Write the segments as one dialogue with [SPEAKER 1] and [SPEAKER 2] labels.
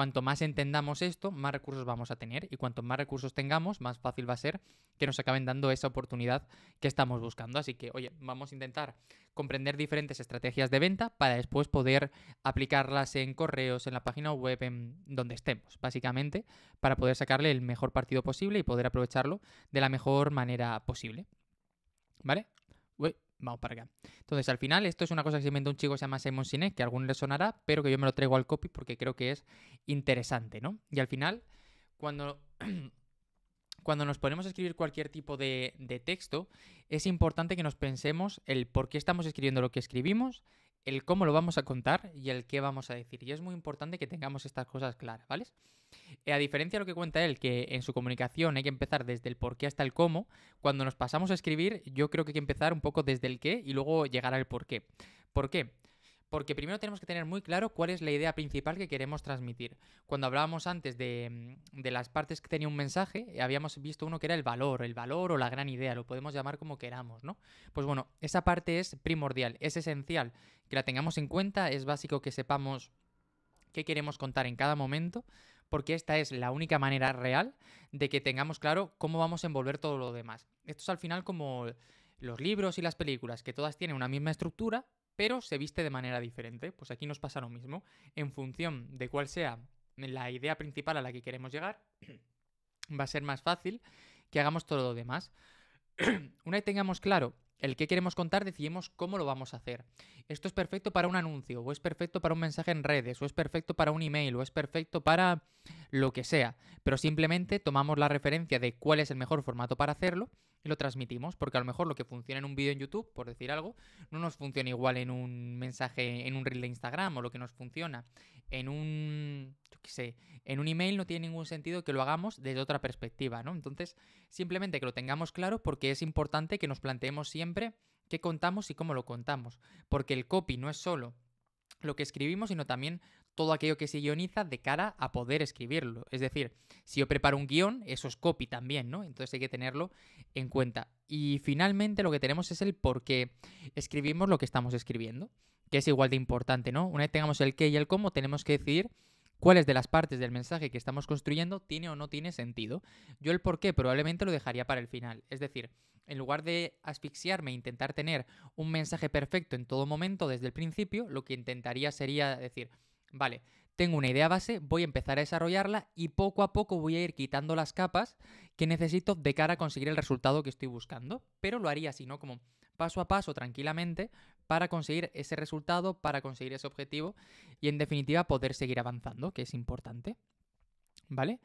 [SPEAKER 1] cuanto más entendamos esto, más recursos vamos a tener. Y cuanto más recursos tengamos, más fácil va a ser que nos acaben dando esa oportunidad que estamos buscando. Así que, oye, vamos a intentar comprender diferentes estrategias de venta para después poder aplicarlas en correos, en la página web, en donde estemos, básicamente, para poder sacarle el mejor partido posible y poder aprovecharlo de la mejor manera posible. ¿Vale? Uy, vamos para acá. Entonces, al final, esto es una cosa que se inventó un chico que se llama Simon Sinek, que a alguno le sonará, pero que yo me lo traigo al copy porque creo que es interesante, ¿no? Y al final, cuando cuando nos ponemos a escribir cualquier tipo de texto, es importante que nos pensemos el por qué estamos escribiendo lo que escribimos, el cómo lo vamos a contar y el qué vamos a decir. Y es muy importante que tengamos estas cosas claras, ¿vale? A diferencia de lo que cuenta él, que en su comunicación hay que empezar desde el por qué hasta el cómo, cuando nos pasamos a escribir, yo creo que hay que empezar un poco desde el qué y luego llegar al por qué. ¿Por qué? Porque primero tenemos que tener muy claro cuál es la idea principal que queremos transmitir. Cuando hablábamos antes de las partes que tenía un mensaje, habíamos visto uno que era el valor o la gran idea, lo podemos llamar como queramos, ¿no? Pues bueno, esa parte es primordial, es esencial que la tengamos en cuenta, es básico que sepamos qué queremos contar en cada momento, porque esta es la única manera real de que tengamos claro cómo vamos a envolver todo lo demás. Esto es al final como los libros y las películas, que todas tienen una misma estructura, pero se viste de manera diferente. Pues aquí nos pasa lo mismo. En función de cuál sea la idea principal a la que queremos llegar, va a ser más fácil que hagamos todo lo demás. Una vez tengamos claro el qué queremos contar, decidimos cómo lo vamos a hacer. Esto es perfecto para un anuncio, o es perfecto para un mensaje en redes, o es perfecto para un email, o es perfecto para lo que sea. Pero simplemente tomamos la referencia de cuál es el mejor formato para hacerlo y lo transmitimos, porque a lo mejor lo que funciona en un vídeo en YouTube, por decir algo, no nos funciona igual en un mensaje, en un reel de Instagram, o lo que nos funciona en un, yo qué sé, en un email no tiene ningún sentido que lo hagamos desde otra perspectiva, ¿no? Entonces, simplemente que lo tengamos claro porque es importante que nos planteemos siempre qué contamos y cómo lo contamos. Porque el copy no es solo lo que escribimos, sino también todo aquello que se guioniza de cara a poder escribirlo. Es decir, si yo preparo un guión, eso es copy también, ¿no? Entonces hay que tenerlo en cuenta. Y finalmente lo que tenemos es el por qué escribimos lo que estamos escribiendo, que es igual de importante, ¿no? Una vez tengamos el qué y el cómo, tenemos que decidir cuáles de las partes del mensaje que estamos construyendo tiene o no tiene sentido. Yo el por qué probablemente lo dejaría para el final. Es decir, en lugar de asfixiarme e intentar tener un mensaje perfecto en todo momento desde el principio, lo que intentaría sería decir, vale, tengo una idea base, voy a empezar a desarrollarla y poco a poco voy a ir quitando las capas que necesito de cara a conseguir el resultado que estoy buscando. Pero lo haría así, ¿no? Como paso a paso, tranquilamente, para conseguir ese resultado, para conseguir ese objetivo y en definitiva poder seguir avanzando, que es importante. ¿Vale?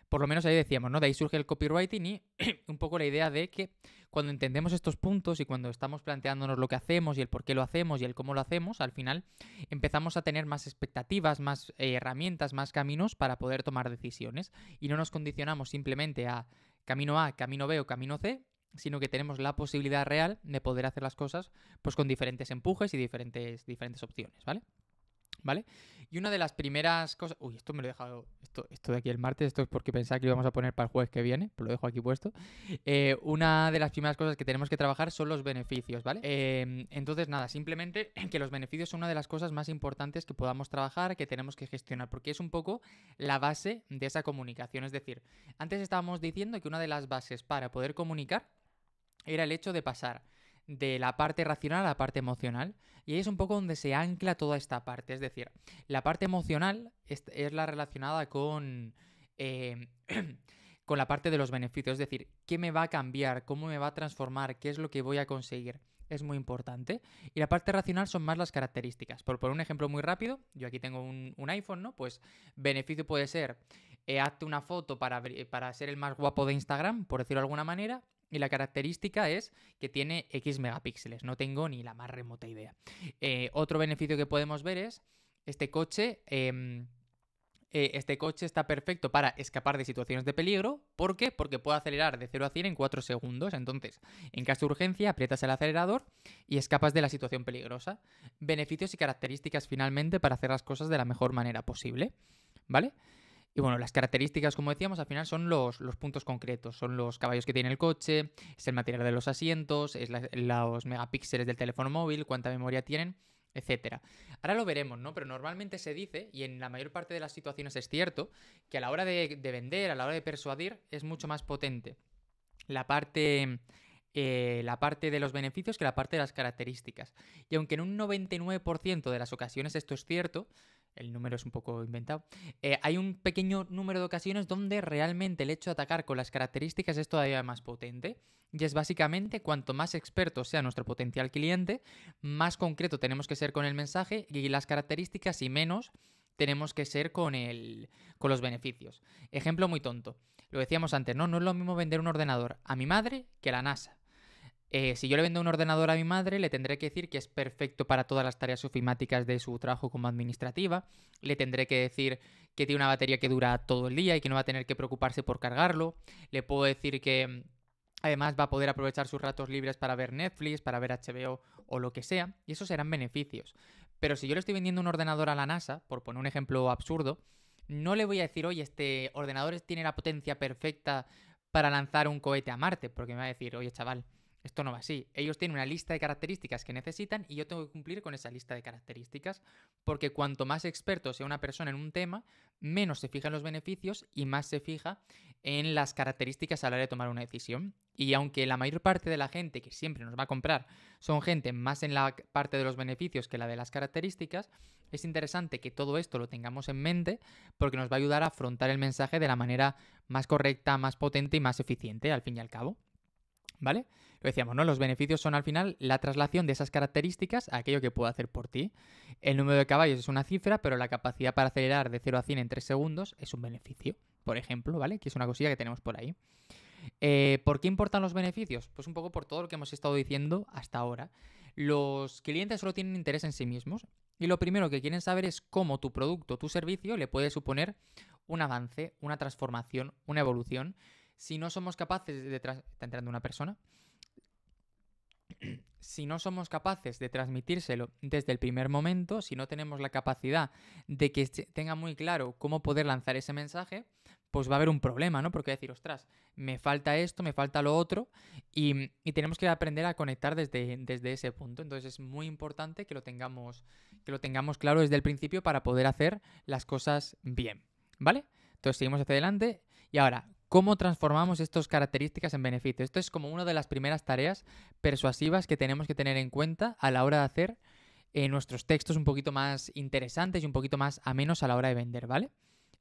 [SPEAKER 1] Por lo menos ahí decíamos, ¿no? De ahí surge el copywriting y un poco la idea de que cuando entendemos estos puntos y cuando estamos planteándonos lo que hacemos y el por qué lo hacemos y el cómo lo hacemos, al final empezamos a tener más expectativas, más herramientas, más caminos para poder tomar decisiones y no nos condicionamos simplemente a camino A, camino B o camino C, sino que tenemos la posibilidad real de poder hacer las cosas pues con diferentes empujes y diferentes opciones, ¿vale? ¿Vale? Y una de las primeras cosas... Uy, esto me lo he dejado... Esto de aquí el martes, esto es porque pensaba que lo íbamos a poner para el jueves que viene, pero lo dejo aquí puesto. Una de las primeras cosas que tenemos que trabajar son los beneficios, ¿vale? Entonces, nada, simplemente que los beneficios son una de las cosas más importantes que podamos trabajar, que tenemos que gestionar, porque es un poco la base de esa comunicación. Es decir, antes estábamos diciendo que una de las bases para poder comunicar era el hecho de pasar de la parte racional a la parte emocional. Y ahí es un poco donde se ancla toda esta parte. Es decir, la parte emocional es la relacionada con... con la parte de los beneficios. Es decir, ¿qué me va a cambiar? ¿Cómo me va a transformar? ¿Qué es lo que voy a conseguir? Es muy importante. Y la parte racional son más las características. Por un ejemplo muy rápido, yo aquí tengo un iPhone, ¿no? Pues beneficio puede ser, hazte una foto para ser el más guapo de Instagram, por decirlo de alguna manera. Y la característica es que tiene X megapíxeles. No tengo ni la más remota idea. Otro beneficio que podemos ver es este coche... este coche está perfecto para escapar de situaciones de peligro. ¿Por qué? Porque puede acelerar de 0 a 100 en 4 segundos. Entonces, en caso de urgencia, aprietas el acelerador y escapas de la situación peligrosa. Beneficios y características finalmente para hacer las cosas de la mejor manera posible. ¿Vale? Y bueno, las características, como decíamos, al final son los puntos concretos. Son los caballos que tiene el coche, es el material de los asientos, es los megapíxeles del teléfono móvil, cuánta memoria tienen. etcétera. Ahora lo veremos, ¿no? Pero normalmente se dice, y en la mayor parte de las situaciones es cierto, que a la hora de vender, a la hora de persuadir, es mucho más potente la parte de los beneficios que la parte de las características. Y aunque en un 99% de las ocasiones esto es cierto, el número es un poco inventado, hay un pequeño número de ocasiones donde realmente el hecho de atacar con las características es todavía más potente. Y es básicamente cuanto más experto sea nuestro potencial cliente, más concreto tenemos que ser con el mensaje y las características y menos tenemos que ser con los beneficios. Ejemplo muy tonto. Lo decíamos antes, ¿no? No es lo mismo vender un ordenador a mi madre que a la NASA. Si yo le vendo un ordenador a mi madre, le tendré que decir que es perfecto para todas las tareas ofimáticas de su trabajo como administrativa. Le tendré que decir que tiene una batería que dura todo el día y que no va a tener que preocuparse por cargarlo. Le puedo decir que además va a poder aprovechar sus ratos libres para ver Netflix, para ver HBO o lo que sea. Y esos serán beneficios. Pero si yo le estoy vendiendo un ordenador a la NASA, por poner un ejemplo absurdo, no le voy a decir, oye, este ordenador tiene la potencia perfecta para lanzar un cohete a Marte, porque me va a decir, oye, chaval, esto no va así. Ellos tienen una lista de características que necesitan y yo tengo que cumplir con esa lista de características, porque cuanto más experto sea una persona en un tema, menos se fija en los beneficios y más se fija en las características a la hora de tomar una decisión. Y aunque la mayor parte de la gente que siempre nos va a comprar son gente más en la parte de los beneficios que la de las características, es interesante que todo esto lo tengamos en mente porque nos va a ayudar a afrontar el mensaje de la manera más correcta, más potente y más eficiente, al fin y al cabo. ¿Vale? Lo decíamos, ¿no? Los beneficios son al final la traslación de esas características a aquello que puedo hacer por ti. El número de caballos es una cifra, pero la capacidad para acelerar de 0 a 100 en 3 segundos es un beneficio, por ejemplo, ¿vale? Que es una cosilla que tenemos por ahí. ¿Por qué importan los beneficios? Pues un poco por todo lo que hemos estado diciendo hasta ahora. Los clientes solo tienen interés en sí mismos y lo primero que quieren saber es cómo tu producto o tu servicio le puede suponer un avance, una transformación, una evolución. Si no somos capaces de... Está entrando una persona. Si no somos capaces de transmitírselo desde el primer momento, si no tenemos la capacidad de que tenga muy claro cómo poder lanzar ese mensaje, pues va a haber un problema, ¿no? Porque decir, ostras, me falta esto, me falta lo otro, y tenemos que aprender a conectar desde ese punto. Entonces es muy importante que lo tengamos claro desde el principio para poder hacer las cosas bien, ¿vale? Entonces seguimos hacia adelante y ahora, ¿cómo transformamos estas características en beneficios? Esto es como una de las primeras tareas persuasivas que tenemos que tener en cuenta a la hora de hacer nuestros textos un poquito más interesantes y un poquito más amenos a la hora de vender, ¿vale?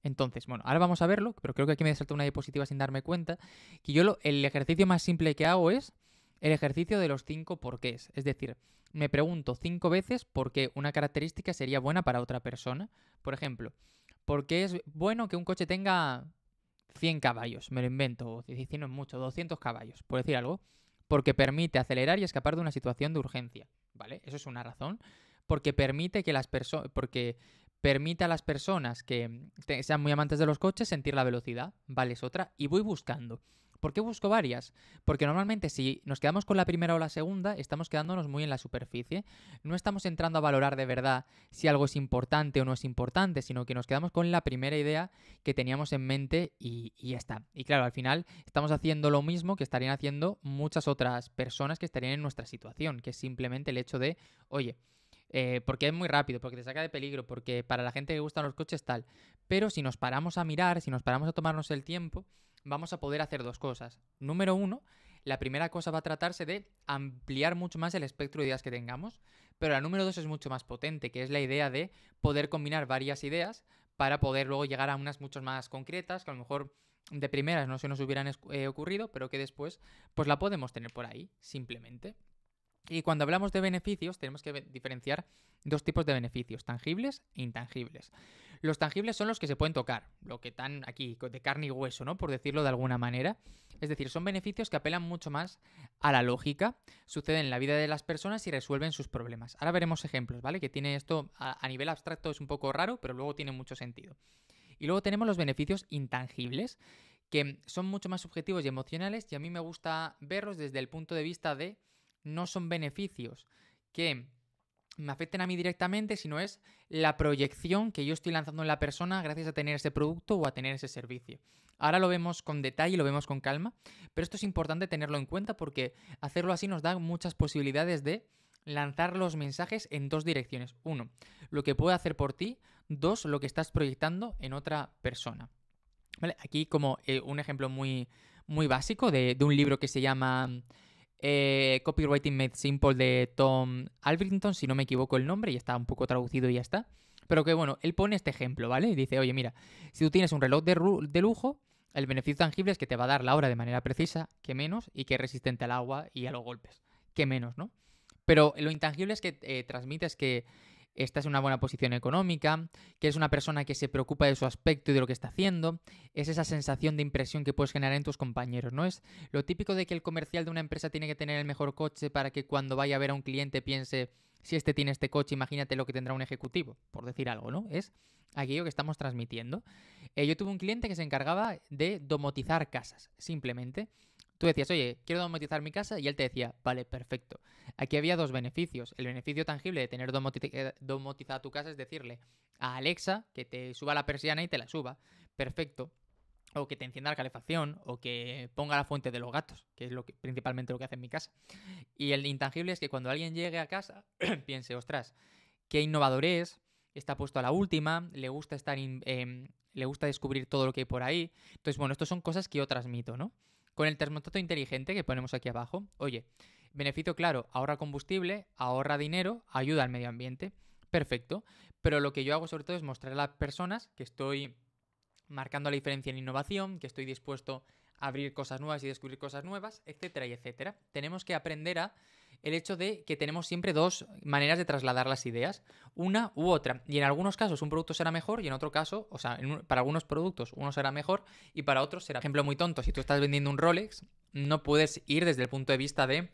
[SPEAKER 1] Entonces, bueno, ahora vamos a verlo, pero creo que aquí me he saltado una diapositiva sin darme cuenta, que yo el ejercicio más simple que hago es el ejercicio de los 5 porqués. Es decir, me pregunto 5 veces por qué una característica sería buena para otra persona. Por ejemplo, ¿por qué es bueno que un coche tenga 100 caballos? Me lo invento, o 100 no es mucho, 200 caballos, por decir algo. Porque permite acelerar y escapar de una situación de urgencia, ¿vale? Eso es una razón. Porque permite que permite a las personas que sean muy amantes de los coches sentir la velocidad, ¿vale? Es otra. Y voy buscando. ¿Por qué busco varias? Porque normalmente si nos quedamos con la primera o la segunda, estamos quedándonos muy en la superficie. No estamos entrando a valorar de verdad si algo es importante o no es importante, sino que nos quedamos con la primera idea que teníamos en mente y ya está. Y claro, al final estamos haciendo lo mismo que estarían haciendo muchas otras personas que estarían en nuestra situación, que es simplemente el hecho de, oye, porque es muy rápido, porque te saca de peligro, porque para la gente que gustan los coches tal. Pero si nos paramos a mirar, si nos paramos a tomarnos el tiempo, vamos a poder hacer dos cosas. Número uno, la primera cosa va a tratarse de ampliar mucho más el espectro de ideas que tengamos, pero la número dos es mucho más potente, que es la idea de poder combinar varias ideas para poder luego llegar a unas mucho más concretas, que a lo mejor de primeras no se nos hubieran ocurrido, pero que después pues la podemos tener por ahí, simplemente. Y cuando hablamos de beneficios, tenemos que diferenciar dos tipos de beneficios, tangibles e intangibles. Los tangibles son los que se pueden tocar, lo que están aquí, de carne y hueso, ¿no? Por decirlo de alguna manera. Es decir, son beneficios que apelan mucho más a la lógica, suceden en la vida de las personas y resuelven sus problemas. Ahora veremos ejemplos, ¿vale? Que tiene esto a nivel abstracto es un poco raro, pero luego tiene mucho sentido. Y luego tenemos los beneficios intangibles, que son mucho más subjetivos y emocionales, y a mí me gusta verlos desde el punto de vista de no son beneficios que me afecten a mí directamente, sino es la proyección que yo estoy lanzando en la persona gracias a tener ese producto o a tener ese servicio. Ahora lo vemos con detalle, lo vemos con calma, pero esto es importante tenerlo en cuenta porque hacerlo así nos da muchas posibilidades de lanzar los mensajes en dos direcciones. Uno, lo que puede hacer por ti. Dos, lo que estás proyectando en otra persona. ¿Vale? Aquí como un ejemplo muy, muy básico de un libro que se llama Copywriting Made Simple de Tom Albritton, si no me equivoco el nombre, y está un poco traducido y ya está. Pero que bueno, él pone este ejemplo, ¿vale? Y dice, oye, mira, si tú tienes un reloj de lujo, el beneficio tangible es que te va a dar la hora de manera precisa, que menos, y que es resistente al agua y a los golpes, que menos, ¿no? Pero lo intangible es que transmites que estás en una buena posición económica, que eres una persona que se preocupa de su aspecto y de lo que está haciendo, es esa sensación de impresión que puedes generar en tus compañeros, ¿no? Es lo típico de que el comercial de una empresa tiene que tener el mejor coche para que cuando vaya a ver a un cliente piense, si este tiene este coche, imagínate lo que tendrá un ejecutivo, por decir algo, ¿no? Es aquello que estamos transmitiendo. Yo tuve un cliente que se encargaba de domotizar casas, simplemente. Tú decías, oye, quiero domotizar mi casa, y él te decía, vale, perfecto. Aquí había dos beneficios. El beneficio tangible de tener domotizada tu casa es decirle a Alexa que te suba la persiana y te la suba. Perfecto. O que te encienda la calefacción, o que ponga la fuente de los gatos, que es principalmente lo que hace en mi casa. Y el intangible es que cuando alguien llegue a casa piense, ostras, qué innovador es, está puesto a la última, le gusta le gusta descubrir todo lo que hay por ahí. Entonces, bueno, estas son cosas que yo transmito, ¿no? Con el termostato inteligente que ponemos aquí abajo, oye, beneficio claro, ahorra combustible, ahorra dinero, ayuda al medio ambiente. Perfecto. Pero lo que yo hago sobre todo es mostrar a las personas que estoy marcando la diferencia en innovación, que estoy dispuesto a abrir cosas nuevas y descubrir cosas nuevas, etcétera y etcétera. Tenemos que aprender a el hecho de que tenemos siempre dos maneras de trasladar las ideas, una u otra. Y en algunos casos un producto será mejor y en otro caso, o sea, para algunos productos uno será mejor y para otros será, ejemplo muy tonto, si tú estás vendiendo un Rolex, no puedes ir desde el punto de vista de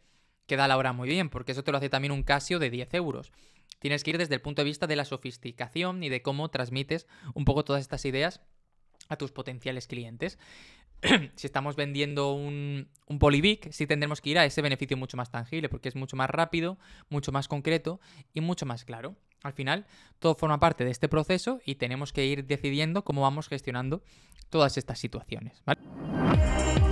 [SPEAKER 1] que da la hora muy bien, porque eso te lo hace también un Casio de 10 euros. Tienes que ir desde el punto de vista de la sofisticación y de cómo transmites un poco todas estas ideas a tus potenciales clientes. Si estamos vendiendo un Polybic, sí tendremos que ir a ese beneficio mucho más tangible, porque es mucho más rápido, mucho más concreto y mucho más claro. Al final, todo forma parte de este proceso y tenemos que ir decidiendo cómo vamos gestionando todas estas situaciones, ¿vale?